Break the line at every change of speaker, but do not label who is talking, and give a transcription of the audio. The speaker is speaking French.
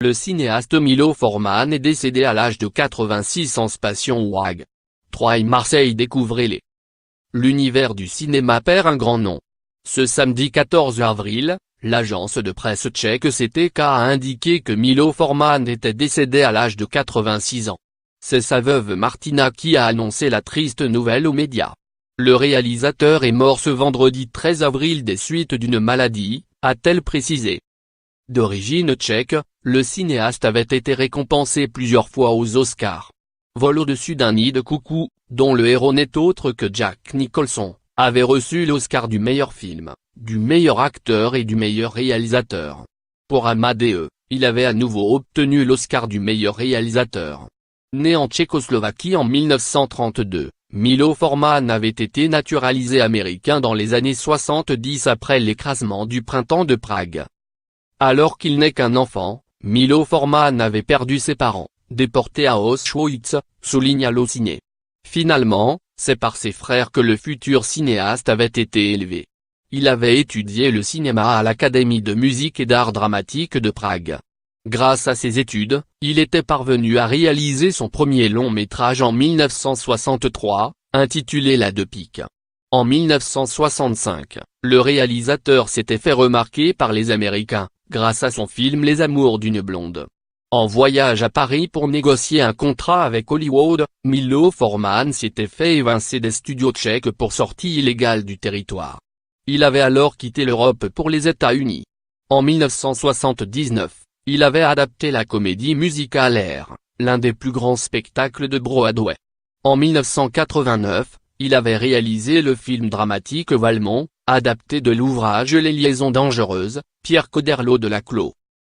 Le cinéaste Milo Forman est décédé à l'âge de 86 ans. Passion WAG. 3 Marseille. Découvrez-les. L'univers du cinéma perd un grand nom. Ce samedi 14 avril, l'agence de presse tchèque CTK a indiqué que Milo Forman était décédé à l'âge de 86 ans. C'est sa veuve Martina qui a annoncé la triste nouvelle aux médias. Le réalisateur est mort ce vendredi 13 avril des suites d'une maladie, a-t-elle précisé. D'origine tchèque, le cinéaste avait été récompensé plusieurs fois aux Oscars. Vol au-dessus d'un nid de coucou, dont le héros n'est autre que Jack Nicholson, avait reçu l'Oscar du meilleur film, du meilleur acteur et du meilleur réalisateur. Pour Amadeus, il avait à nouveau obtenu l'Oscar du meilleur réalisateur. Né en Tchécoslovaquie en 1932, Milo Forman avait été naturalisé américain dans les années 70 après l'écrasement du printemps de Prague. Alors qu'il n'est qu'un enfant, Milo Forman avait perdu ses parents, déportés à Auschwitz, souligne Allociné. Finalement, c'est par ses frères que le futur cinéaste avait été élevé. Il avait étudié le cinéma à l'Académie de musique et d'art dramatique de Prague. Grâce à ses études, il était parvenu à réaliser son premier long métrage en 1963, intitulé La Deux Piques. En 1965, le réalisateur s'était fait remarquer par les Américains, grâce à son film Les Amours d'une blonde. En voyage à Paris pour négocier un contrat avec Hollywood, Milo Forman s'était fait évincer des studios tchèques pour sortie illégale du territoire. Il avait alors quitté l'Europe pour les États-Unis. En 1979, il avait adapté la comédie musicale Air, l'un des plus grands spectacles de Broadway. En 1989, il avait réalisé le film dramatique Valmont, adapté de l'ouvrage Les Liaisons dangereuses, Pierre Coderlo de Laclos.